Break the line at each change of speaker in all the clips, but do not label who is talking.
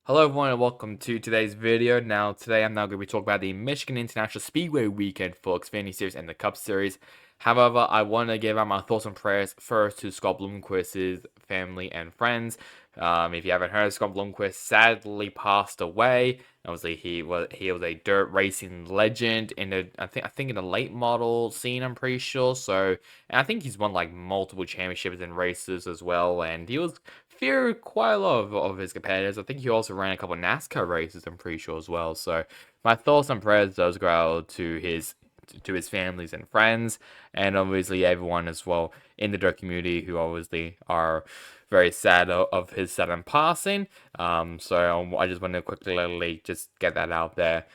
Hello everyone and welcome to today's video. Today I'm now going to be talking about the Michigan International Speedway weekend for Xfinity Series and the Cup Series. However, I want to give out my thoughts and prayers first to Scott Bloomquist's family and friends. If you haven't heard, Scott Bloomquist sadly passed away. Obviously, he was a dirt racing legend in the I think in the late model scene. I'm pretty sure. And I think he's won like multiple championships in races as well. And he was feared quite a lot of his competitors. I think he also ran a couple of NASCAR races, I'm pretty sure as well. So my thoughts and prayers does go out to his families and friends, and obviously everyone as well in the dirt community who obviously are very sad of his sudden passing. So I just want to quickly just get that out there.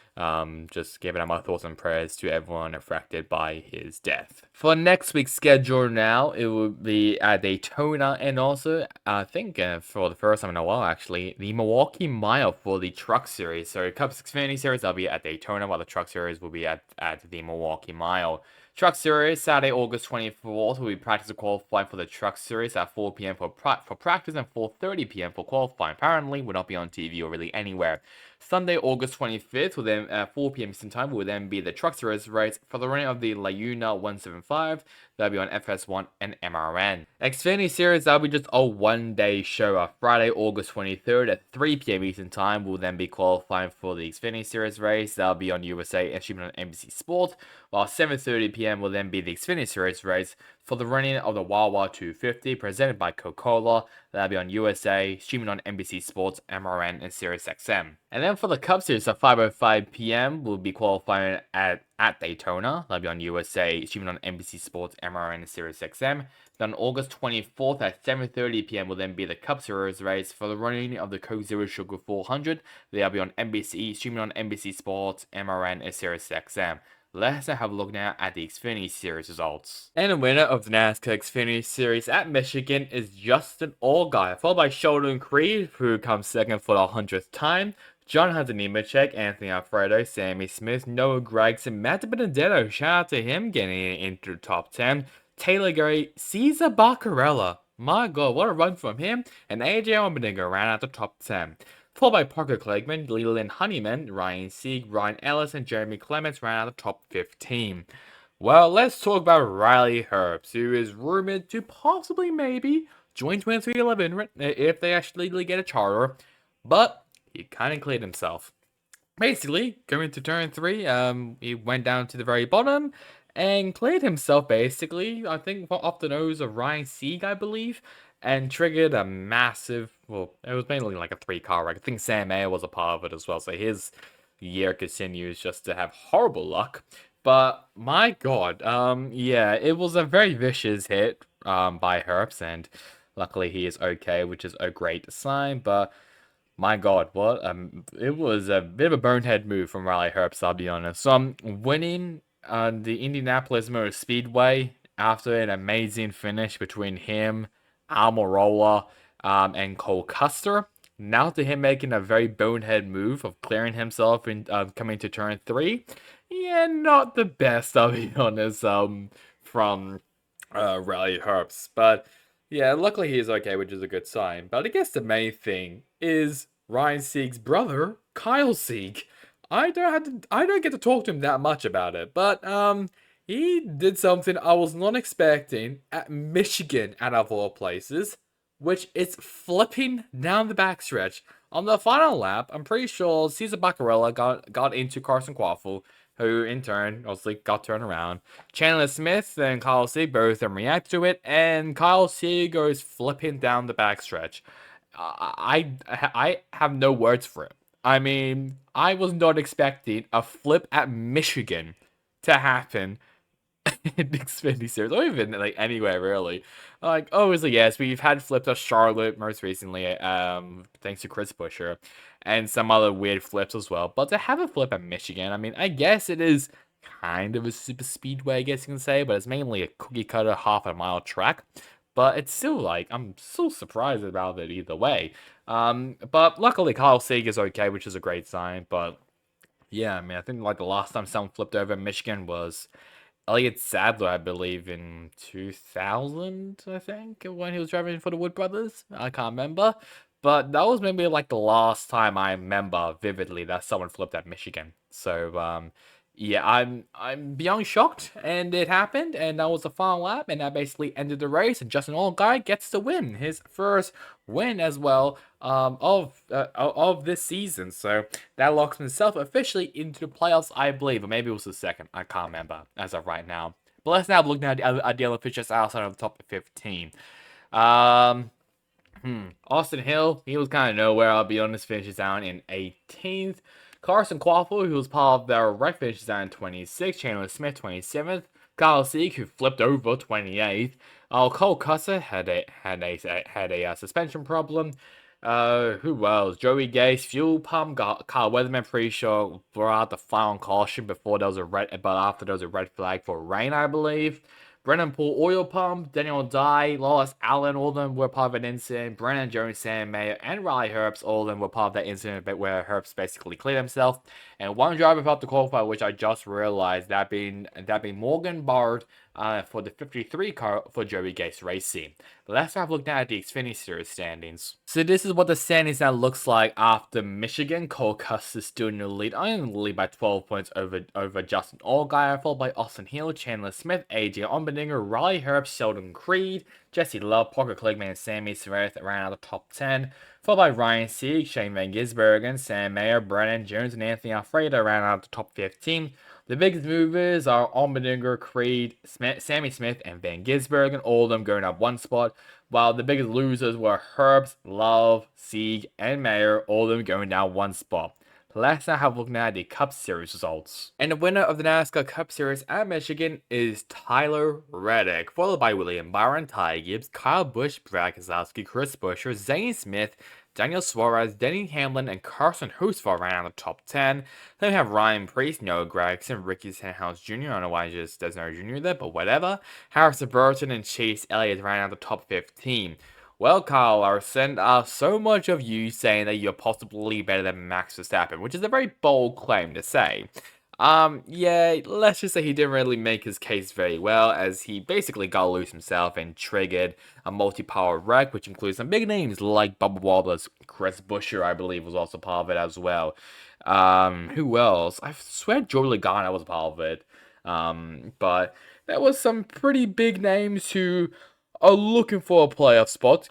Just giving out my thoughts and prayers to everyone affected by his death. For next week's schedule now, it will be at Daytona and also, I think for the first time in a while actually, the Milwaukee Mile for the Truck Series. So Cup's Xfinity Series, I'll be at Daytona, while the Truck Series will be at the Milwaukee Mile. Truck Series, Saturday, August 24th, will be practice and qualifying for the Truck Series at 4 p.m. for practice and 4:30 p.m. for qualifying. Apparently, will not be on TV or really anywhere. Sunday, August 25th, will then at 4 p.m. Eastern Time, will then be the Truck Series race for the running of the Laguna 175. That'll be on FS1 and MRN. Xfinity Series, that'll be just a one-day show. Friday, August 23rd at 3 p.m. Eastern Time, will then be qualifying for the Xfinity Series race. That'll be on USA and streaming on NBC Sports, while 7:30 p.m. will then be the Xfinity Series race for the running of the Wawa 250 presented by Coca-Cola. That'll be on USA, streaming on NBC Sports, MRN, and SiriusXM. And then for the Cup Series at 5:05 p.m., we'll be qualifying at Daytona. That'll be on USA, streaming on NBC Sports, MRN, and SiriusXM. Then on August 24th at 7:30 p.m. will then be the Cup Series race for the running of the Coke Zero Sugar 400. That'll be on NBC, streaming on NBC Sports, MRN, and SiriusXM. Let's have a look now at the Xfinity Series results. And the winner of the NASCAR Xfinity Series at Michigan is Justin Allgaier, followed by Sheldon Creed, who comes second for the 100th time. John Hunter Nemechek, Anthony Alfredo, Sammy Smith, Noah Gregson, Matt Benedetto, shout out to him getting into the top 10. Taylor Gray, Cesar Baccarella, my god, what a run from him, and AJ Allmendinger ran out the top 10. Followed by Parker Clegg, Leland Honeyman, Ryan Sieg, Ryan Ellis, and Jeremy Clements ran out of the top 15. Well, let's talk about Riley Herbst, who is rumored to possibly maybe join 2311 if they actually get a charter, but he kind of cleared himself. Basically, going to turn 3, he went down to the very bottom and cleared himself basically, I think off the nose of Ryan Sieg, I believe, and triggered a massive, well, it was mainly like a 3-car wreck. I think Sam Mayer was a part of it as well, so his year continues just to have horrible luck. But my god, yeah, it was a very vicious hit by Herbst, and luckily he is okay, which is a great sign. But my god, what it was a bit of a bonehead move from Riley Herbst, I'll be honest. So winning the Indianapolis Motor Speedway after an amazing finish between him, Almirola, and Cole Custer. Now to him making a very bonehead move of clearing himself in coming to turn 3. Yeah, not the best, I'll be honest, from Riley Herbst. But yeah, luckily he is okay, which is a good sign. But I guess the main thing is Ryan Sieg's brother, Kyle Sieg. I don't get to talk to him that much about it, but he did something I was not expecting at Michigan, out of all places, which is flipping down the backstretch. On the final lap, I'm pretty sure Cesar Baccarella got into Carson Quaffle, who in turn obviously got turned around. Chandler Smith and Kyle Sieg both react to it, and Kyle Sieg goes flipping down the backstretch. I have no words for it. I mean, I was not expecting a flip at Michigan to happen in the Xfinity Series, or even like anywhere really. Like, obviously, yes, we've had flips at Charlotte most recently, thanks to Chris Buescher, and some other weird flips as well. But to have a flip at Michigan, I mean, I guess it is kind of a super speedway, I guess you can say, but it's mainly a cookie cutter half a mile track. But it's still like, I'm so surprised about it either way. But luckily Kyle Sieg is okay, which is a great sign. But yeah, I mean, I think like the last time someone flipped over Michigan was Elliott Sadler, I believe, in 2000, I think, when he was driving for the Wood Brothers. I can't remember. But that was maybe like the last time I remember vividly that someone flipped at Michigan. So yeah, I'm beyond shocked, and it happened, and that was the final lap, and that basically ended the race. And Justin Allgaier gets the win, his first win as well of this season. So that locks himself officially into the playoffs, I believe, or maybe it was the second. I can't remember as of right now. But let's now look at the other pitchers outside of the top 15. Um, Austin Hill, he was kind of nowhere, I'll be honest, finishes down in 18th. Carson Quaffle, who was part of their right, finishes down in 26th. Chandler Smith, 27th. Kyle Sieg, who flipped over, 28th. Cole Custer had a suspension problem. Who else? Joey Gase, fuel pump, got Kyle Weatherman, pretty sure brought out the final caution before there was a red, but after there was a red flag for rain, I believe. Brennan Poole oil pump, Daniel Dye, Lawless Allen, all of them were part of an incident. Brandon Jones, Sam Mayer, and Riley Herbst, all of them were part of that incident where Herbst basically cleared himself. And one driver failed to qualify, which I just realized, that being Morgan Bard for the 53 car for Joey Gase Racing. Let's have a look now at the Xfinity Series standings. So this is what the standings now looks like after Michigan. Cole Custer still in the lead. I am in the lead by 12 points over Justin Allgaier, followed by Austin Hill, Chandler Smith, AJ Allmendinger, Riley Herbst, Sheldon Creed, Jesse Love, Parker Kligerman, and Sammy Smith around out the top 10, followed by Ryan Sieg, Shane Van Gisbergen, Sam Mayer, Brennan Jones, and Anthony Alfredo around out the top 15. The biggest movers are Allmendinger, Creed, Sammy Smith, and Van Gisbergen, all of them going up one spot, while the biggest losers were Herbst, Love, Sieg, and Mayer, all of them going down one spot. Let's now have a look now at the Cup Series results. And the winner of the NASCAR Cup Series at Michigan is Tyler Reddick, followed by William Byron, Ty Gibbs, Kyle Busch, Brad Keselowski, Chris Buescher, Zane Smith, Daniel Suarez, Denny Hamlin, and Carson Hocevar ran out of the top 10. Then we have Ryan Preece, Noah Gragson, Ricky Stenhouse Jr. I don't know why he just doesn't know Jr. there, but whatever. Harrison Burton and Chase Elliott ran out of the top 15. Well, Kyle Larson, so much of you saying that you're possibly better than Max Verstappen, which is a very bold claim to say. Yeah, let's just say he didn't really make his case very well, as he basically got loose himself and triggered a multi-power wreck, which includes some big names like Bubba Wallace, Chris Buescher, I believe, was also part of it as well. Who else? I swear Joey Logano was part of it. But there was some pretty big names who are looking for a playoff spot,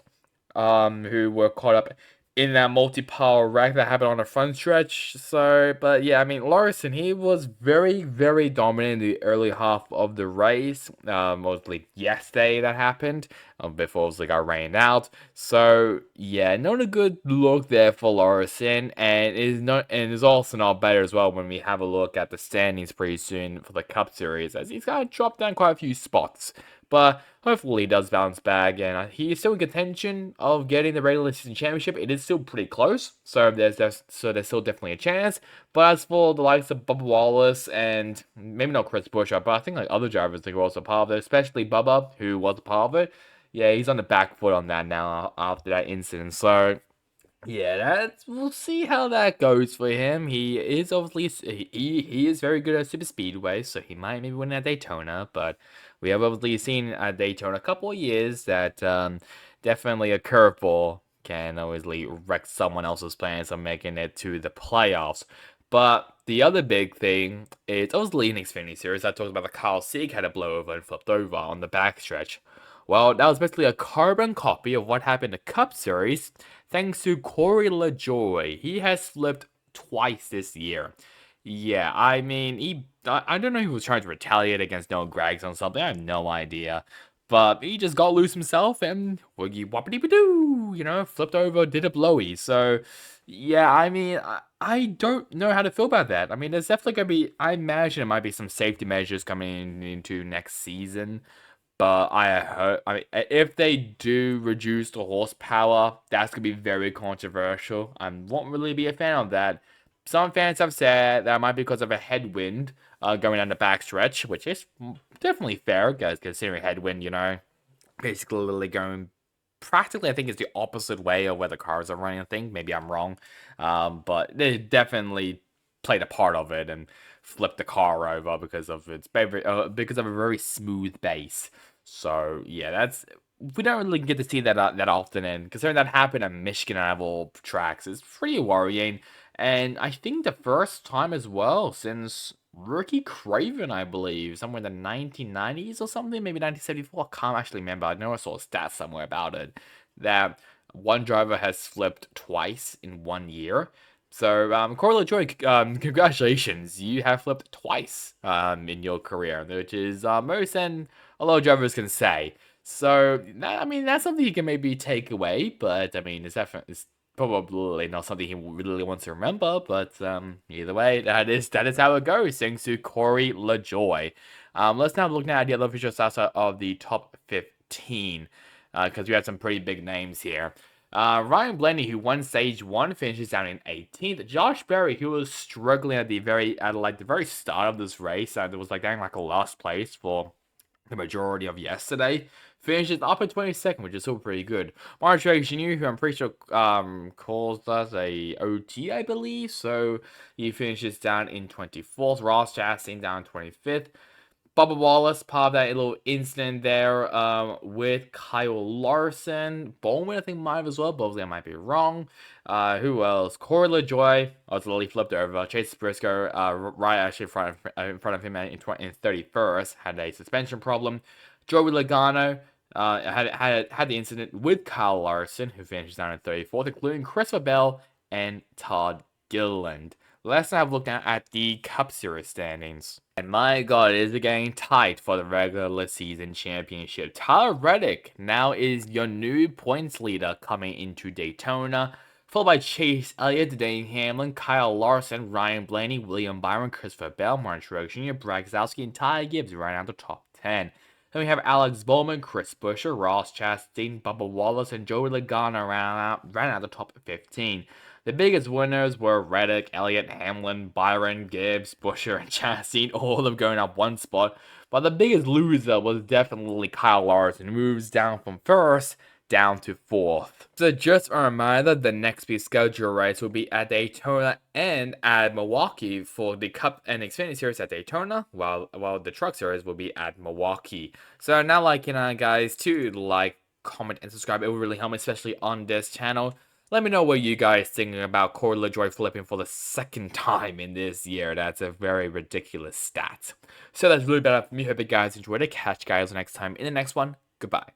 who were caught up in that multi-power wreck that happened on the front stretch. So, but yeah, I mean, Larson, he was very, very dominant in the early half of the race. Mostly yesterday that happened, before it got rained out. So, yeah, not a good look there for Larson, and is also not better as well when we have a look at the standings pretty soon for the Cup Series, as he's kind of dropped down quite a few spots. But hopefully he does bounce back, and he is still in contention of getting the regular season championship. It is still pretty close, so there's still definitely a chance. But as for the likes of Bubba Wallace and maybe not Chris Buescher, but I think like other drivers that were also part of it, especially Bubba, who was a part of it, yeah, he's on the back foot on that now after that incident. So yeah, we'll see how that goes for him. He is obviously he is very good at super speedway, so he might maybe win at Daytona. But we have obviously seen at Daytona a couple of years that definitely a curveball can always wreck someone else's plans on making it to the playoffs. But the other big thing is obviously in Xfinity Series. I talked about the Kyle Sieg had a blowover and flipped over on the backstretch. Well, that was basically a carbon copy of what happened in the Cup Series, thanks to Corey LaJoie. He has flipped twice this year. Yeah, I mean, I don't know if he was trying to retaliate against Noah Gragson or something. I have no idea. But he just got loose himself and woogie whoppity doo, flipped over, did a blowy. So, yeah, I mean, I don't know how to feel about that. I mean, there's definitely going to be, I imagine there might be some safety measures coming into next season. But I mean, if they do reduce the horsepower, that's gonna be very controversial. I won't really be a fan of that. Some fans have said that might be because of a headwind going down the backstretch, which is definitely fair, guys, considering headwind, basically going practically, I think, is the opposite way of where the cars are running. I think maybe I'm wrong, but they definitely played a part of it and flipped the car over because of a very smooth base. So yeah, that's we don't really get to see that often, and considering that happened at Michigan out of all tracks, it's pretty worrying. And I think the first time as well since Rookie Craven, I believe, somewhere in the 1990s or something, maybe 1974. I can't actually remember. I know I saw a stat somewhere about it that one driver has flipped twice in 1 year. So, Corey LaJoy, congratulations, you have flipped twice in your career, which is most than a lot of drivers can say. So, I mean, that's something you can maybe take away, but I mean, it's probably not something he really wants to remember. But either way, that is how it goes. Thanks to Corey LaJoy. Let's now look now at the other official stats of the top 15, because we have some pretty big names here. Ryan Blaney, who won stage 1, finishes down in 18th. Josh Berry, who was struggling at the very start of this race, and it was like down like a last place for the majority of yesterday, finishes up in 22nd, which is still pretty good. Mark Jr., who I'm pretty sure calls us a OT, I believe, so he finishes down in 24th. Ross Chastain down 25th. Bubba Wallace, part of that little incident there with Kyle Larson. Bowman, I think, might have as well. Both I might be wrong. Who else? Corey LaJoy, ultimately flipped over. Chase Briscoe, right actually in front of him in 31st, had a suspension problem. Joey Logano had the incident with Kyle Larson, who finishes down in 34th, including Christopher Bell and Todd Gilliland. Let's now have a look at the Cup Series standings. And my god, it is getting tight for the regular season championship. Tyler Reddick now is your new points leader coming into Daytona, followed by Chase Elliott, Denny Hamlin, Kyle Larson, Ryan Blaney, William Byron, Christopher Bell, Martin Truex Jr., Brad Keselowski, and Ty Gibbs right out the top 10. Then we have Alex Bowman, Chris Buescher, Ross Chastain, Bubba Wallace, and Joey Logano round out the top 15. The biggest winners were Reddick, Elliott, Hamlin, Byron, Gibbs, Buescher, and Chastain, all of them going up one spot. But the biggest loser was definitely Kyle Larson, who moves down from first down to 4th. So just a reminder, the next big schedule race will be at Daytona and at Milwaukee for the Cup and Xfinity Series at Daytona, while the Truck Series will be at Milwaukee. So now, guys, to like, comment, and subscribe. It will really help me, especially on this channel. Let me know what you guys thinking about Corey LaJoy flipping for the 2nd time in this year. That's a very ridiculous stat. So that's really bad for me. Hope you guys enjoyed it. Catch you guys next time in the next one. Goodbye.